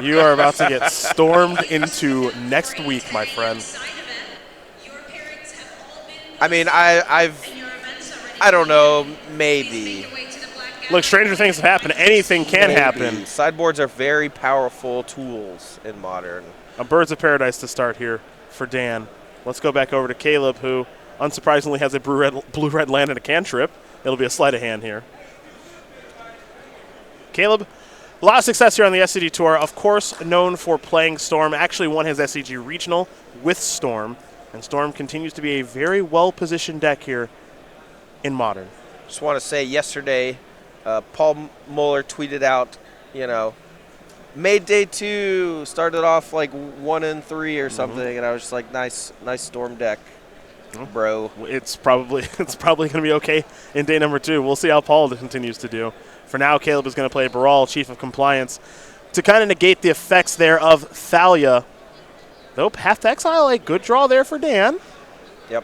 You are about to get stormed into next week, my friend. I mean, I don't know, maybe. Look, stranger things have happened. Anything can Maybe. happen. Sideboards are very powerful tools in Modern. A Birds of Paradise to start here for Dan. Let's go back over to Caleb, who unsurprisingly has a blue-red land and a cantrip. It'll be a sleight of hand here. Caleb, a lot of success here on the SCG Tour. Of course, known for playing Storm. Actually won his SCG Regional with Storm. And Storm continues to be a very well-positioned deck here in Modern. Just want to say yesterday, Paul Muller tweeted out, made day 2, started off like 1-3 or something, and I was just like, nice Storm deck, bro. It's probably going to be okay in day number 2. We'll see how Paul continues to do. For now, Caleb is going to play Baral, Chief of Compliance, to kind of negate the effects there of Thalia. Though Path to Exile, a good draw there for Dan. Yep.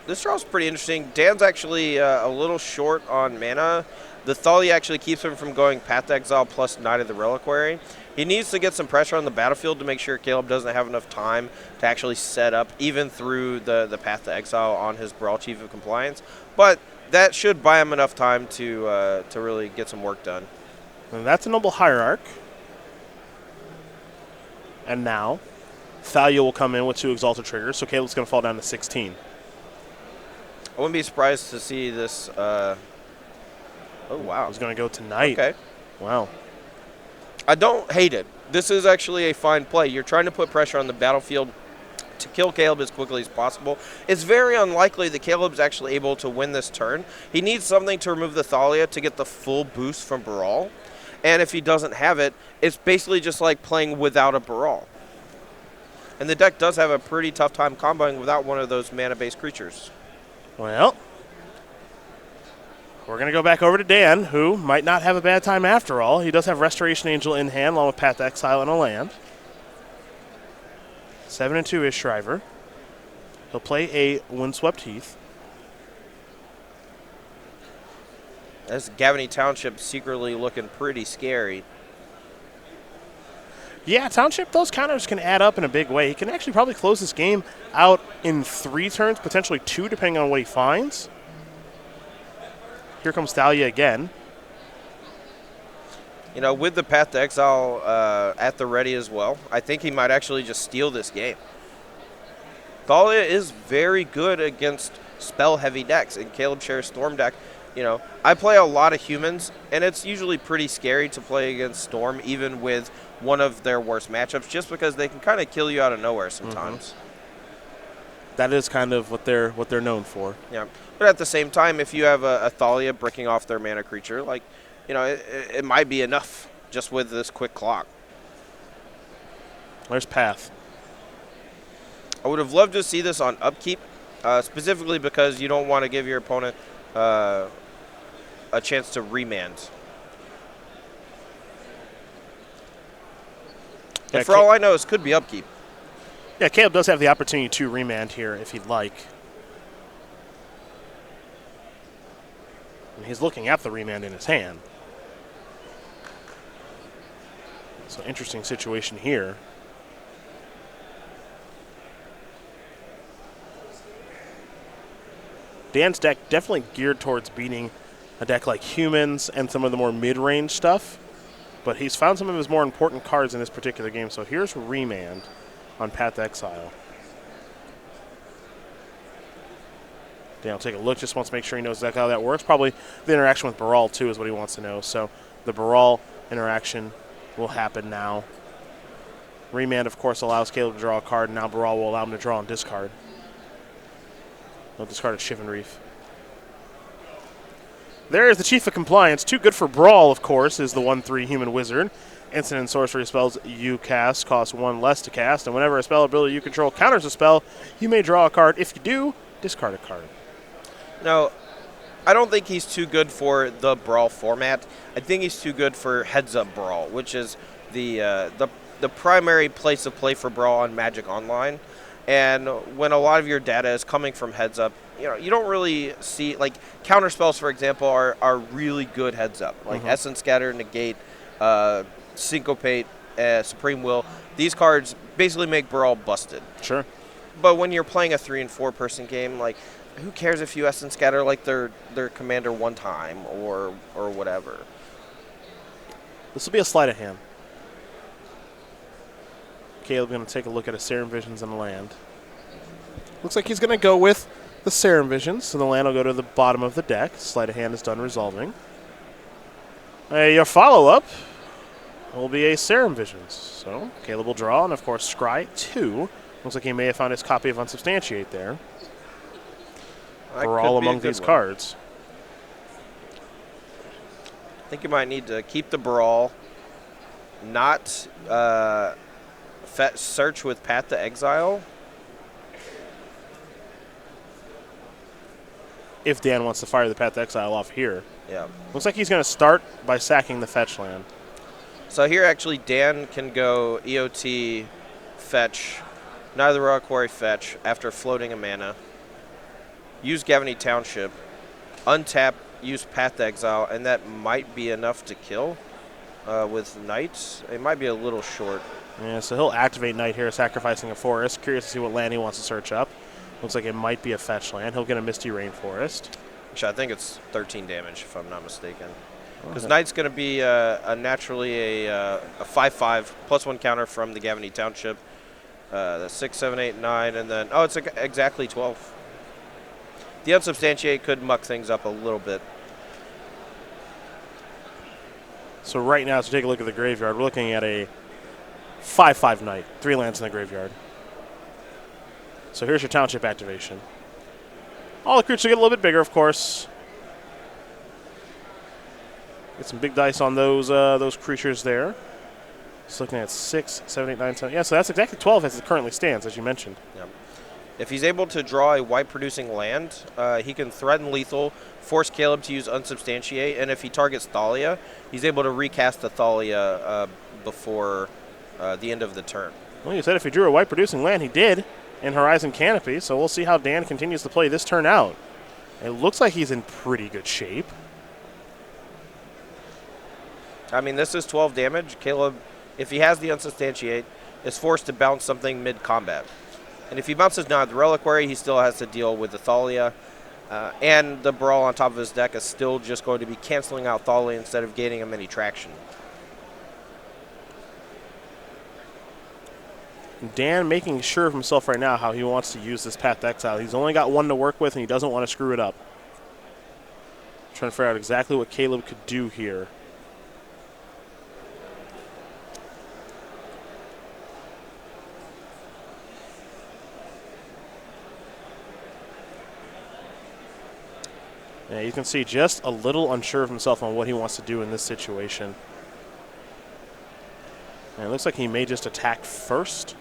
This draw is pretty interesting. Dan's actually a little short on mana. The Thalia actually keeps him from going Path to Exile plus Knight of the Reliquary. He needs to get some pressure on the battlefield to make sure Caleb doesn't have enough time to actually set up, even through the Path to Exile on his Brawl Chief of Compliance. But that should buy him enough time to really get some work done. And that's a Noble Hierarch. And now, Thalia will come in with 2 Exalted triggers, so Caleb's going to fall down to 16. I wouldn't be surprised to see this. Oh, wow. He's going to go tonight. Okay. Wow. I don't hate it. This is actually a fine play. You're trying to put pressure on the battlefield to kill Caleb as quickly as possible. It's very unlikely that Caleb's actually able to win this turn. He needs something to remove the Thalia to get the full boost from Baral. And if he doesn't have it, it's basically just like playing without a Baral. And the deck does have a pretty tough time comboing without one of those mana-based creatures. Well, we're going to go back over to Dan, who might not have a bad time after all. He does have Restoration Angel in hand, along with Path to Exile and a land. 7-2 is Schriever. He'll play a Windswept Heath. As Gavany Township secretly looking pretty scary. Yeah, Township, those counters can add up in a big way. He can actually probably close this game out in 3 turns, potentially 2, depending on what he finds. Here comes Thalia again. With the Path to Exile at the ready as well, I think he might actually just steal this game. Thalia is very good against spell-heavy decks, and Caleb Scherer's Storm deck. I play a lot of humans, and it's usually pretty scary to play against Storm, even with one of their worst matchups, just because they can kind of kill you out of nowhere sometimes. That is kind of what they're known for. Yeah, but at the same time, if you have a Thalia breaking off their mana creature, it might be enough just with this quick clock. There's Path. I would have loved to see this on upkeep, specifically because you don't want to give your opponent a chance to remand. Yeah, and for all I know, this could be upkeep. Yeah, Caleb does have the opportunity to remand here if he'd like. And he's looking at the remand in his hand. So interesting situation here. Dan's deck definitely geared towards beating a deck like Humans and some of the more mid-range stuff. But he's found some of his more important cards in this particular game. So here's Remand on Path to Exile. Dan will take a look, just wants to make sure he knows exactly how that works. Probably the interaction with Baral, too, is what he wants to know. So the Baral interaction will happen now. Remand, of course, allows Caleb to draw a card, and now Baral will allow him to draw and discard. He'll discard a Shivan Reef. There is the Chief of Compliance. Too good for Brawl, of course, is the 1/3 Human Wizard. Instant and sorcery spells you cast cost 1 less to cast, and whenever a spell ability you control counters a spell, you may draw a card. If you do, discard a card. No, I don't think he's too good for the Brawl format. I think he's too good for Heads Up Brawl, which is the primary place of play for Brawl on Magic Online. And when a lot of your data is coming from Heads Up, you don't really see, like, counter spells, for example, are really good Heads Up. Like Essence Scatter, Negate, Syncopate, Supreme Will. These cards basically make Brawl busted. Sure. But when you're playing a 3 and 4 person game, like, who cares if you Essence Scatter like their commander one time or whatever? This will be a sleight of hand. Caleb going to take a look at a Serum Visions and land. Looks like he's going to go with the Serum Visions, so the land will go to the bottom of the deck. Sleight of hand is done resolving. Your follow-up will be a Serum Visions. So Caleb will draw, and of course scry 2. Looks like he may have found his copy of Unsubstantiate there. We're all among these cards. I think you might need to keep the Brawl, not search with Path to Exile. If Dan wants to fire the Path to Exile off here. Yeah. Looks like he's going to start by sacking the fetch land. So here, actually, Dan can go EOT, fetch, Neither Reliquary fetch after floating a mana. Use Gavany Township, untap, use Path to Exile, and that might be enough to kill with Knights. It might be a little short. Yeah, so he'll activate Knight here, sacrificing a forest. Curious to see what land he wants to search up. Looks like it might be a fetch land. He'll get a Misty Rainforest. Actually, I think it's 13 damage, if I'm not mistaken. Because Knight's going to be naturally a 5/5 +1 counter from the Gavany Township. That's 6, 7, 8, 9, and then it's exactly 12. The Unsubstantiate could muck things up a little bit. So right now, to take a look at the graveyard, we're looking at a 5/5 Knight, 3 lands in the graveyard. So here's your Township activation. All the creatures get a little bit bigger, of course. Get some big dice on those creatures there. Just looking at 6, 7, 8, 9, 10. Yeah, so that's exactly 12 as it currently stands, as you mentioned. Yep. If he's able to draw a white-producing land, he can threaten lethal, force Caleb to use Unsubstantiate, and if he targets Thalia, he's able to recast the Thalia before the end of the turn. Well, you said if he drew a white-producing land, he did in Horizon Canopy, so we'll see how Dan continues to play this turn out. It looks like he's in pretty good shape. I mean, this is 12 damage. Caleb, if he has the Unsubstantiate, is forced to bounce something mid-combat. And if he bounces now the Reliquary, he still has to deal with the Thalia. And the Brawl on top of his deck is still just going to be canceling out Thalia instead of gaining him any traction. Dan making sure of himself right now how he wants to use this Path to Exile. He's only got one to work with, and he doesn't want to screw it up. Trying to figure out exactly what Caleb could do here. Yeah, you can see just a little unsure of himself on what he wants to do in this situation. And it looks like he may just attack first.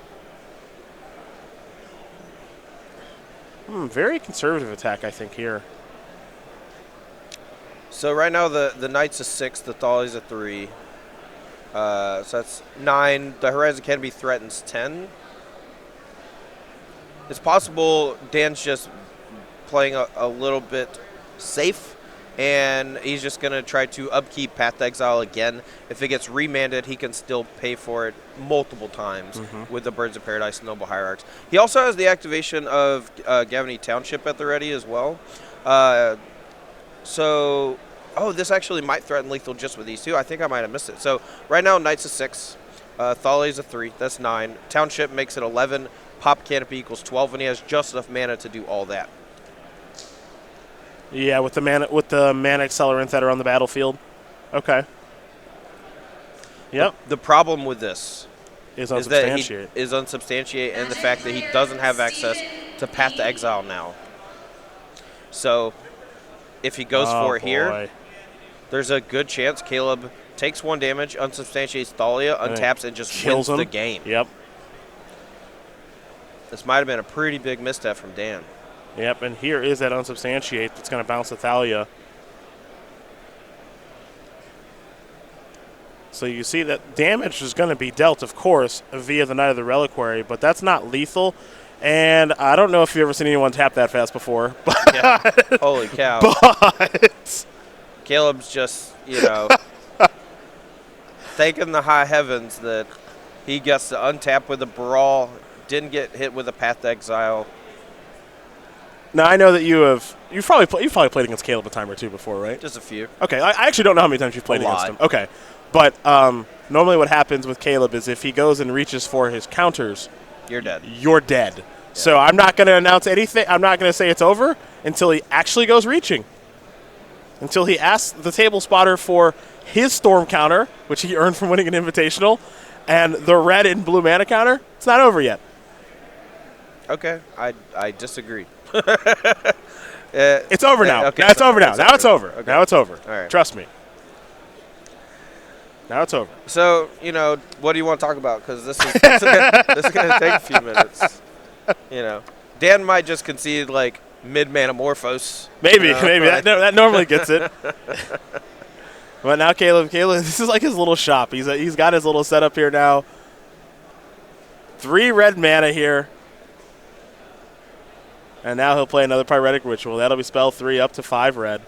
Very conservative attack, I think, here. So right now the Knight's a 6, the Thalia's a 3. So that's 9. The Horizon Canopy threatens 10. It's possible Dan's just playing a little bit safe, and he's just going to try to upkeep Path to Exile again. If it gets remanded, he can still pay for it multiple times with the Birds of Paradise and Noble Hierarchs. He also has the activation of Gavany Township at the ready as well. This actually might threaten lethal just with these two. I think I might have missed it. So right now, Knight's a 6. Thalia's a 3. That's 9. Township makes it 11. Pop Canopy equals 12, and he has just enough mana to do all that. Yeah, with the mana accelerant that are on the battlefield. Okay. Yep. The problem with this is Unsubstantiate. Is Unsubstantiate, and the fact that he doesn't have access to Path to Exile now. So if he goes for it here, there's a good chance Caleb takes 1 damage, Unsubstantiates Thalia, untaps, and just wins the game. Yep. This might have been a pretty big misstep from Dan. Yep, and here is that Unsubstantiate that's going to bounce the Thalia. So you see that damage is going to be dealt, of course, via the Knight of the Reliquary, but that's not lethal. And I don't know if you've ever seen anyone tap that fast before. But yeah. Holy cow. But Caleb's just, thanking the high heavens that he gets to untap with a Brawl, didn't get hit with a Path to Exile. Now, I know that you've probably played against Caleb a time or two before, right? Just a few. Okay, I actually don't know how many times you've played against him. Okay, but normally what happens with Caleb is if he goes and reaches for his counters, You're dead. You're dead. Yeah. So I'm not going to announce anything. I'm not going to say it's over until he actually goes reaching. Until he asks the table spotter for his storm counter, which he earned from winning an invitational, and the red and blue mana counter. It's not over yet. Okay, I disagree. It's over now. Okay, now it's over now. Now it's over. Okay. Now it's over. All right. Trust me. Now it's over. So, what do you want to talk about? Because this is going to take a few minutes. Dan might just concede like mid-Manamorphose. Maybe. That normally gets it. But now Caleb, this is like his little shop. He's got his little setup here now. 3 red mana here. And now he'll play another Pyretic Ritual. That'll be spell 3 up to 5 red.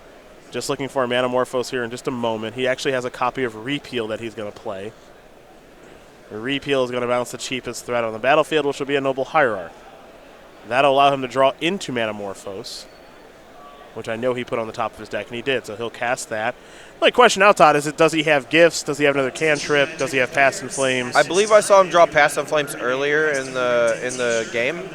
Just looking for a Manamorphose here in just a moment. He actually has a copy of Repeal that he's going to play. The Repeal is going to bounce the cheapest threat on the battlefield, which will be a Noble Hierarch. That'll allow him to draw into Manamorphose, which I know he put on the top of his deck, and he did, so he'll cast that. The only question now, Todd, is does he have Gifts? Does he have another Cantrip? Does he have Past in Flames? I believe I saw him draw Past in Flames earlier in the game.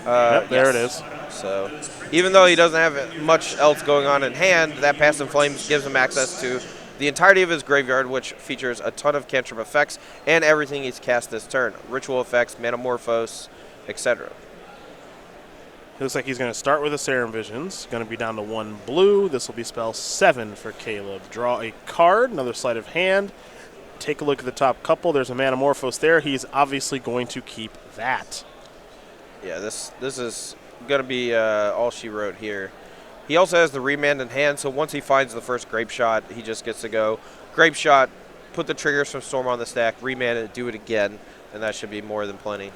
Yep, there it is. So even though he doesn't have much else going on in hand, that Past in Flames gives him access to the entirety of his graveyard, which features a ton of cantrip effects and everything he's cast this turn. Ritual effects, Manamorphose, etc. Looks like he's going to start with a Serum Visions. Going to be down to 1 blue. This will be spell 7 for Caleb. Draw a card, another sleight of hand. Take a look at the top couple. There's a Manamorphose there. He's obviously going to keep that. Yeah, this is going to be all she wrote here. He also has the Remand in hand, so once he finds the first Grape Shot, he just gets to go Grape Shot, put the triggers from Storm on the stack, remand it, do it again, and that should be more than plenty.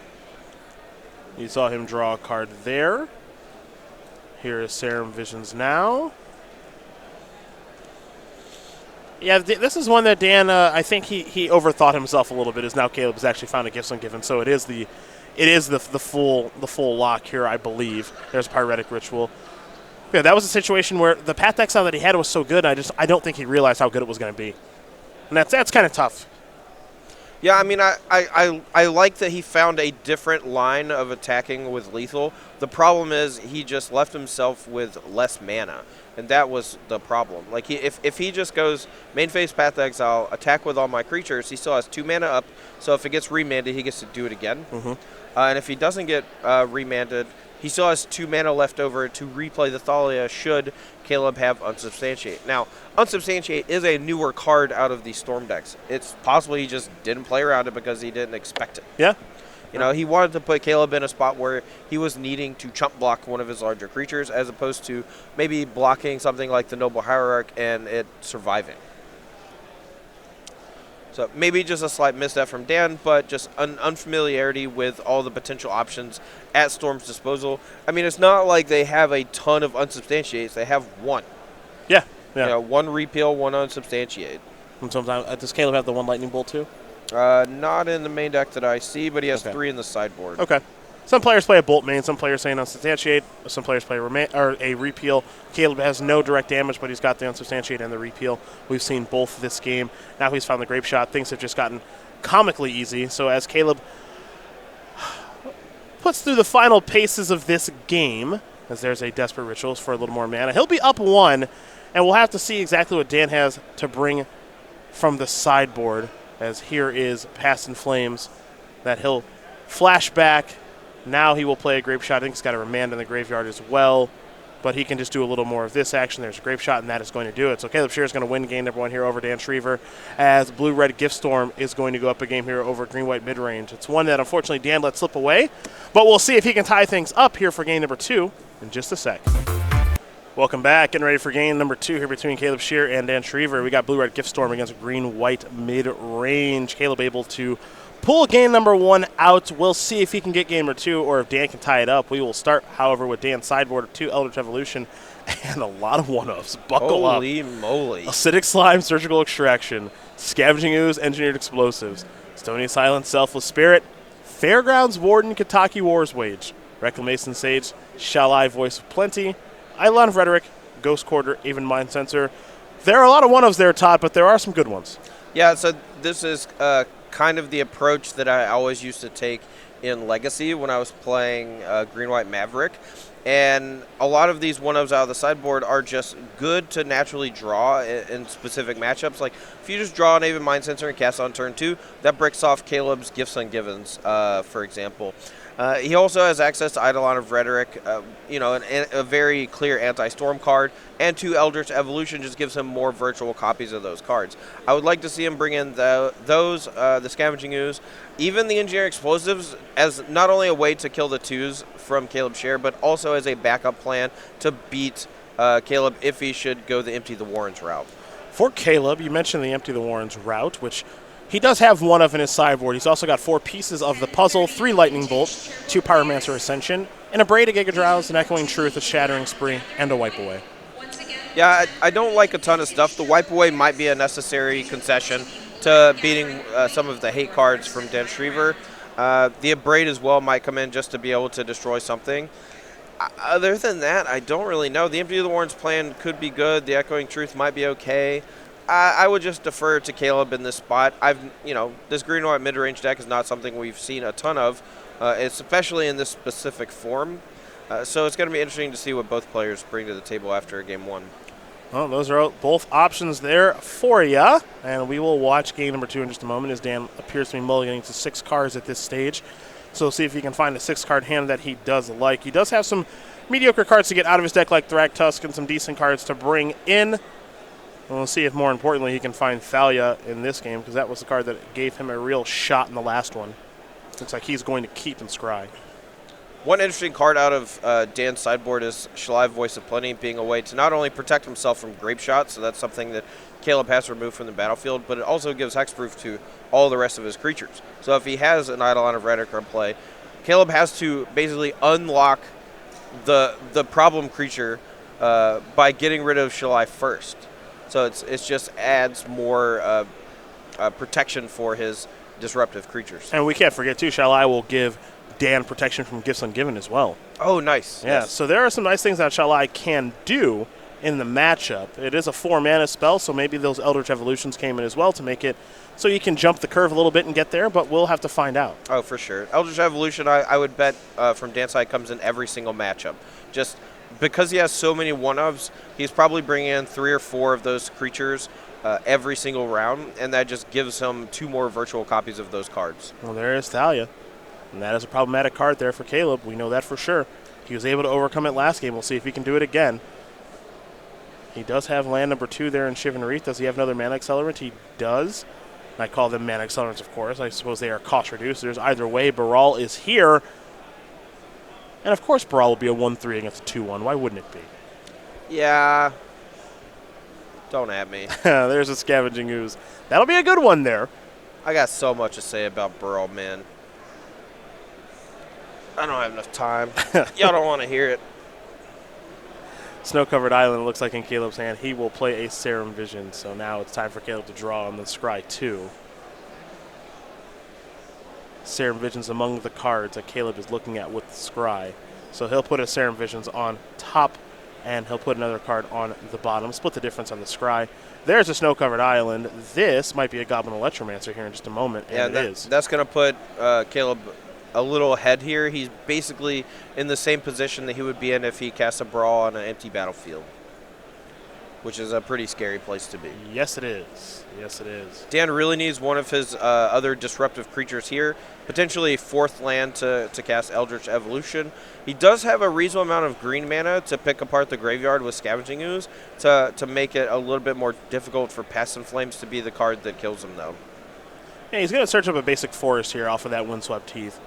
You saw him draw a card there. Here is Serum Visions now. Yeah, this is one that Dan, I think he overthought himself a little bit, as now Caleb has actually found a Gifts Ungiven, so it is the full lock here, I believe. There's Pyretic Ritual. Yeah, that was a situation where the Path Exile that he had was so good, I don't think he realized how good it was going to be. And that's kind of tough. Yeah, I mean, I like that he found a different line of attacking with lethal. The problem is he just left himself with less mana, and that was the problem. Like, if he just goes main phase Path Exile, attack with all my creatures, he still has 2 mana up, so if it gets remanded, he gets to do it again. Mm-hmm. And if he doesn't get remanded, he still has 2 mana left over to replay the Thalia should Caleb have Unsubstantiate. Now, Unsubstantiate is a newer card out of the Storm decks. It's possible he just didn't play around it because he didn't expect it. Yeah. He wanted to put Caleb in a spot where he was needing to chump block one of his larger creatures as opposed to maybe blocking something like the Noble Hierarch and it surviving. So maybe just a slight misstep from Dan, but just unfamiliarity with all the potential options at Storm's disposal. I mean, it's not like they have a ton of Unsubstantiates. They have 1. Yeah. 1 Repeal, 1 Unsubstantiate. And sometimes does Caleb have the 1 Lightning Bolt too? Not in the main deck that I see, but he has 3 in the sideboard. Okay. Some players play a Bolt main, some players say an Unsubstantiate, some players play a Repeal. Caleb has no direct damage, but he's got the Unsubstantiate and the Repeal. We've seen both this game. Now he's found the Grape Shot. Things have just gotten comically easy. So as Caleb puts through the final paces of this game, as there's a Desperate Rituals for a little more mana, he'll be up 1, and we'll have to see exactly what Dan has to bring from the sideboard, as here is Past in Flames that he'll flash back. Now he will play a Grape Shot. I think he's got a Remand in the graveyard as well, but he can just do a little more of this action. There's a Grape Shot, and that is going to do it. So Caleb Scherer is going to win game number 1 here over Dan Schriever, as Blue-Red Giftstorm is going to go up a game here over Green-White Midrange. It's one that unfortunately Dan let slip away, but we'll see if he can tie things up here for game number 2 in just a sec. Welcome back. Getting ready for game number 2 here between Caleb Scherer and Dan Schriever. We got Blue-Red Giftstorm against Green-White Midrange. Caleb able to pull game number 1 out. We'll see if he can get game number 2 or if Dan can tie it up. We will start, however, with Dan's sideboard of 2 Eldritch Evolution And a lot of one-ups. Buckle up. Holy moly. Acidic Slime, Surgical Extraction. Scavenging Ooze, Engineered Explosives. Stony Silence, Selfless Spirit. Fairgrounds Warden, Kentucky Wars Wage. Reclamation Sage, Shalai, Voice of Plenty. Eidolon of Rhetoric, Ghost Quarter, Even Mind Sensor. There are a lot of one-ofs there, Todd, but there are some good ones. Yeah, so this is kind of the approach that I always used to take in Legacy when I was playing Green-White Maverick. And a lot of these one-ofs out of the sideboard are just good to naturally draw in specific matchups. Like, if you just draw an Even Mind Sensor and cast on turn 2, that breaks off Caleb's Gifts and Givens, for example. He also has access to Eidolon of Rhetoric, a very clear anti-storm card, and 2 Eldritch Evolution just gives him more virtual copies of those cards. I would like to see him bring in the Scavenging Ooze, even the Engineer Explosives, as not only a way to kill the 2s from Caleb Scherer, but also as a backup plan to beat Caleb if he should go the Empty the Warrens route. For Caleb, you mentioned the Empty the Warrens route, which he does have one of in his sideboard. He's also got 4 pieces of the puzzle, 3 Lightning Bolt, 2 Pyromancer Ascension, and a Braid, a Giga Drowse, an Echoing Truth, a Shattering Spree, and a Wipe Away. Yeah, I don't like a ton of stuff. The Wipe Away might be a necessary concession to beating some of the hate cards from Dan Schriever. The Abrade as well might come in just to be able to destroy something. Other than that, I don't really know. The Empty of the Warrens plan could be good. The Echoing Truth might be okay. I would just defer to Caleb in this spot. This green-white mid-range deck is not something we've seen a ton of, especially in this specific form. So it's going to be interesting to see what both players bring to the table after game 1. Well, those are both options there for you, and we will watch game number 2 in just a moment as Dan appears to be mulliganing to 6 cards at this stage. So we'll see if he can find a 6-card hand that he does like. He does have some mediocre cards to get out of his deck like Thragtusk and some decent cards to bring in. And we'll see if, more importantly, he can find Thalia in this game, because that was the card that gave him a real shot in the last one. Looks like he's going to keep and scry. One interesting card out of Dan's sideboard is Shalai, Voice of Plenty, being a way to not only protect himself from Grape Shot, so that's something that Caleb has to remove from the battlefield, but it also gives hexproof to all the rest of his creatures. So if he has an Eidolon of Rhetoric on play, Caleb has to basically unlock the problem creature by getting rid of Shalai first. So it's just adds more protection for his disruptive creatures. And we can't forget, too, Shalai will give Dan protection from Gifts Ungiven as well. Oh, nice. Yeah, yes. So there are some nice things that Shalai can do in the matchup. It is a 4-mana spell, so maybe those Eldritch Evolutions came in as well to make it so you can jump the curve a little bit and get there, but we'll have to find out. Oh, for sure. Eldritch Evolution, I would bet from Dan's side comes in every single matchup. Just because he has so many one-ofs, he's probably bringing in 3 or 4 of those creatures every single round, and that just gives him 2 more virtual copies of those cards. Well, there is Thalia, and that is a problematic card there for Caleb. We know that for sure. He was able to overcome it last game. We'll see if he can do it again. He does have land number 2 there in Shivan Reef. Does he have another mana accelerant? He does. I call them mana accelerants, of course. I suppose they are cost reducers. Either way, Baral is here. And, of course, Baral will be a 1-3 against a 2-1. Why wouldn't it be? Yeah. Don't at me. There's a Scavenging Ooze. That'll be a good one there. I got so much to say about Burrow, man. I don't have enough time. Y'all don't want to hear it. Snow-covered island, it looks like in Caleb's hand. He will play a Serum Vision, so now it's time for Caleb to draw on the Scry 2. Serum Vision's among the cards that Caleb is looking at with the Scry. So he'll put a Serum Visions on top, and he'll put another card on the bottom. Split the difference on the Scry. There's a Snow-covered island. This might be a Goblin Electromancer here in just a moment, and it is. That's going to put Caleb a little ahead here. He's basically in the same position that he would be in if he casts a Brawl on an empty battlefield, which is a pretty scary place to be. Yes, it is. Yes, it is. Dan really needs one of his other disruptive creatures here, potentially a 4th land to cast Eldritch Evolution. He does have a reasonable amount of green mana to pick apart the graveyard with Scavenging Ooze to make it a little bit more difficult for Pest and Flames to be the card that kills him, though. Yeah, he's going to search up a basic forest here off of that Windswept Heath.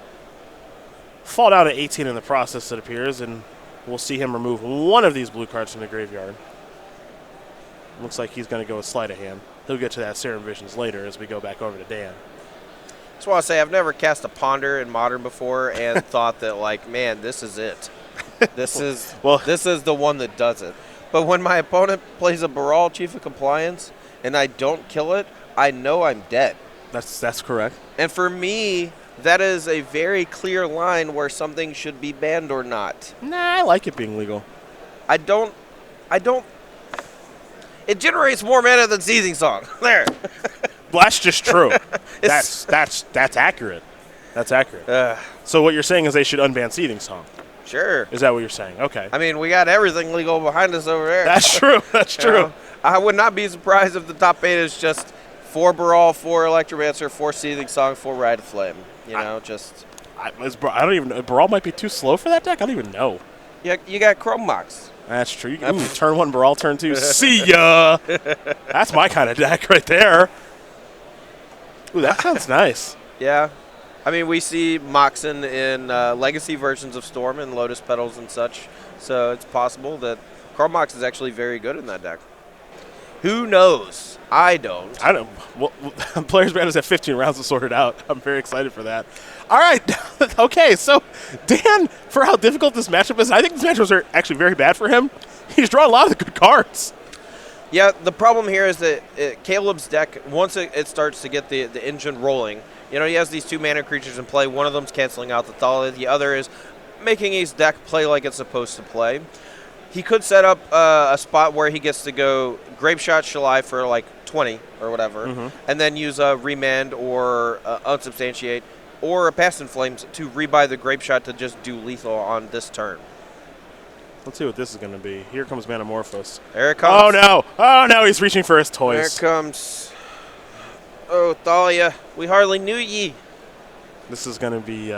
Fall down to 18 in the process, it appears, and we'll see him remove one of these blue cards from the graveyard. Looks like he's going to go with Sleight of Hand. He'll get to that Serum Visions later as we go back over to Dan. That's why I say I've never cast a Ponder in Modern before and thought that, like, man, this is it. This is the one that does it. But when my opponent plays a Baral Chief of Compliance and I don't kill it, I know I'm dead. That's correct. And for me, that is a very clear line where something should be banned or not. Nah, I like it being legal. I don't. It generates more mana than Seething Song. There. Well, that's just true. that's accurate. That's accurate. So what you're saying is they should unban Seething Song. Sure. Is that what you're saying? Okay. I mean, we got everything legal behind us over there. That's true. That's true. You know, I would not be surprised if the top 8 is just 4 Baral, 4 Electromancer, 4 Seething Song, 4 Ride of Flame. You know, I don't even know. Baral might be too slow for that deck. I don't even know. You got Chrome Mox. That's true. Ooh, turn 1 Baral, turn 2. See ya. That's my kind of deck right there. Ooh, that sounds nice. Yeah. I mean, we see Moxen in legacy versions of Storm and Lotus Petals and such, so it's possible that Chrome Mox is actually very good in that deck. Who knows? I don't. Well, Players Band is at 15 rounds to sort it out. I'm very excited for that. All right. Okay, so Dan, for how difficult this matchup is, I think these matchups are actually very bad for him. He's drawn a lot of the good cards. Yeah, the problem here is that Caleb's deck, once it starts to get the engine rolling, you know, he has these 2 mana creatures in play. One of them's canceling out the Thalia. The other is making his deck play like it's supposed to play. He could set up a spot where he gets to go Grapeshot Shalai for like 20 or whatever, and then use a Remand or Unsubstantiate or a Past in Flames to rebuy the Grapeshot to just do lethal on this turn. Let's see what this is going to be. Here comes Manamorphose. There it comes. Oh, no. Oh, no. He's reaching for his toys. There it comes. Oh, Thalia, we hardly knew ye. This is going to be...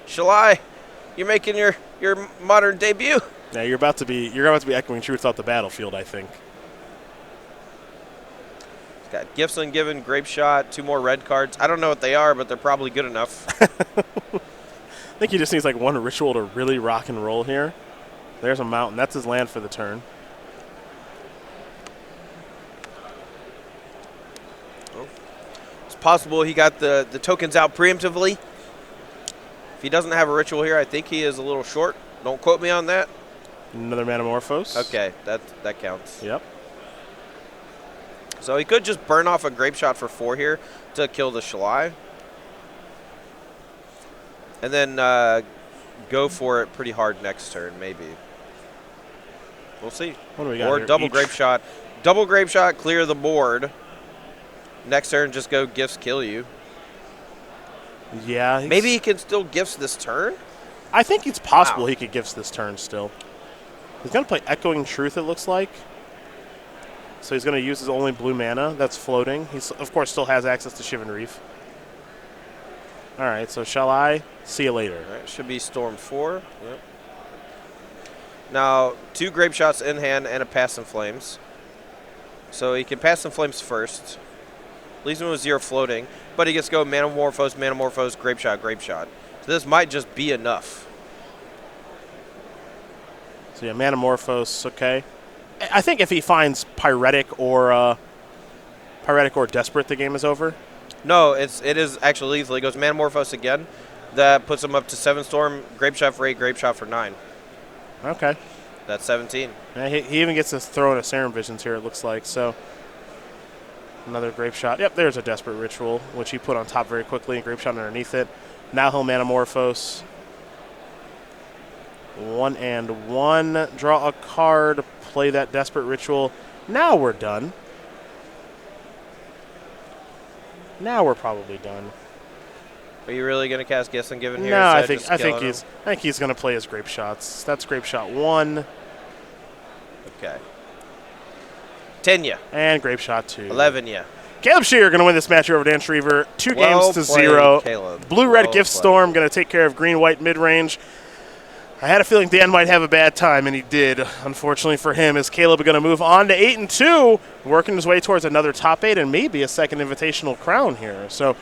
Shalai, you're making your modern debut. Yeah, you're about to be echoing truth off the battlefield, I think. He's got Gifts Ungiven, Grapeshot, 2 more red cards. I don't know what they are, but they're probably good enough. I think he just needs like 1 ritual to really rock and roll here. There's a mountain. That's his land for the turn. Oh. It's possible he got the tokens out preemptively. If he doesn't have a ritual here, I think he is a little short. Don't quote me on that. Another Manamorphose. Okay, that counts. Yep. So he could just burn off a Grapeshot for 4 here to kill the Shalai. And then go for it pretty hard next turn, maybe. We'll see. What do we got Or here? double Grapeshot. Double Grapeshot, clear the board. Next turn, just go Gifts, kill you. Yeah. Maybe he can still Gifts this turn? I think it's possible Wow. he could Gifts this turn still. He's going to play Echoing Truth, it looks like. So he's going to use his only blue mana that's floating. He's, of course, still has access to Shivan Reef. All right, so shall I? See you later. All right, should be Storm 4. Yep. Now, 2 Grapeshots in hand and a Past in Flames. So he can Past in Flames first. Leaves him with 0 floating. But he gets to go Manamorphose, Grapeshot, Grapeshot. So this might just be enough. So yeah, Manamorphose, okay. I think if he finds Pyretic or Desperate, the game is over. No, it is actually lethal. He goes Manamorphose again. That puts him up to 7 Storm, Grapeshot for 8, Grapeshot for 9. Okay. That's 17. Yeah, he even gets to throw in a Serum Visions here, it looks like. So another Grapeshot. Yep, there's a Desperate Ritual, which he put on top very quickly, and Grapeshot underneath it. Now he'll Manamorphose. 1 and 1. Draw a card, play that Desperate Ritual. Now we're done. Now we're probably done. Are you really going to cast Gifts Ungiven here? No, I think he's going to play his Grapeshots. That's Grapeshot 1. Okay. 10 ya. And Grapeshot 2. 11 ya. Caleb Scherer going to win this match over Dan Schriever. 2 games to played, 0. Caleb. Blue-red Well Gift played. Storm going to take care of green-white mid-range. I had a feeling Dan might have a bad time, and he did. Unfortunately for him, as Caleb is going to move on to 8 and 2, working his way towards another top 8 and maybe a second invitational crown here. So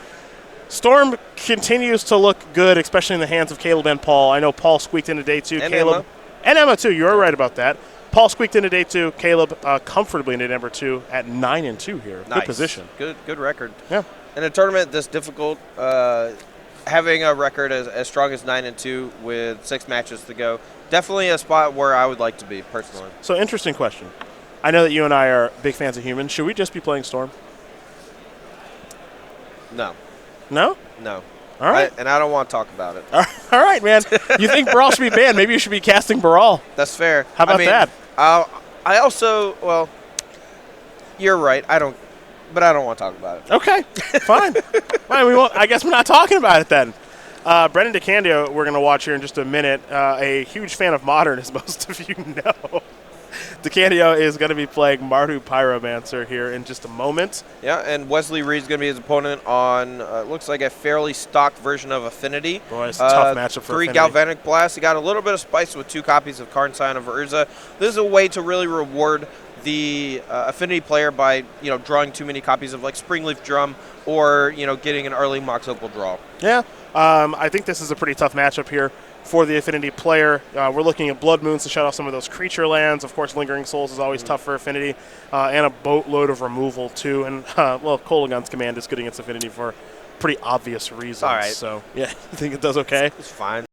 Storm continues to look good, especially in the hands of Caleb and Paul. I know Paul squeaked into day 2. And Caleb Emma. And Emma, too. You're right about that. Paul squeaked into day 2. Caleb comfortably into number 2 at 9 and 2 here. Nice. Good position. Good record. Yeah. In a tournament this difficult, having a record as strong as 9 and 2 with 6 matches to go Definitely a spot where I would like to be, personally. So, interesting question. I know that you and I are big fans of humans. Should we just be playing Storm? No. No? No. All right. And I don't want to talk about it. All right, man. You think Baral should be banned? Maybe you should be casting Baral. That's fair. How about that? I also, well, you're right. I don't want to talk about it. Okay, fine. Fine. We won't. I guess we're not talking about it then. Brendan DeCandio, we're going to watch here in just a minute. A huge fan of Modern, as most of you know. DeCandio is going to be playing Mardu Pyromancer here in just a moment. Yeah, and Wesley Reed's going to be his opponent on, looks like a fairly stock version of Affinity. Boy, it's a tough matchup for 3 Affinity. Galvanic Blast. He got a little bit of spice with 2 copies of Karn Sign of Urza. This is a way to really reward the Affinity player by, drawing too many copies of, like, Springleaf Drum or, getting an early Mox Opal draw. Yeah, I think this is a pretty tough matchup here for the Affinity player. We're looking at Blood Moons to shut off some of those creature lands. Of course, Lingering Souls is always tough for Affinity, and a boatload of removal, too. And, Kolagon's Command is good against Affinity for pretty obvious reasons. All right. So, yeah, you think it does okay? It's fine.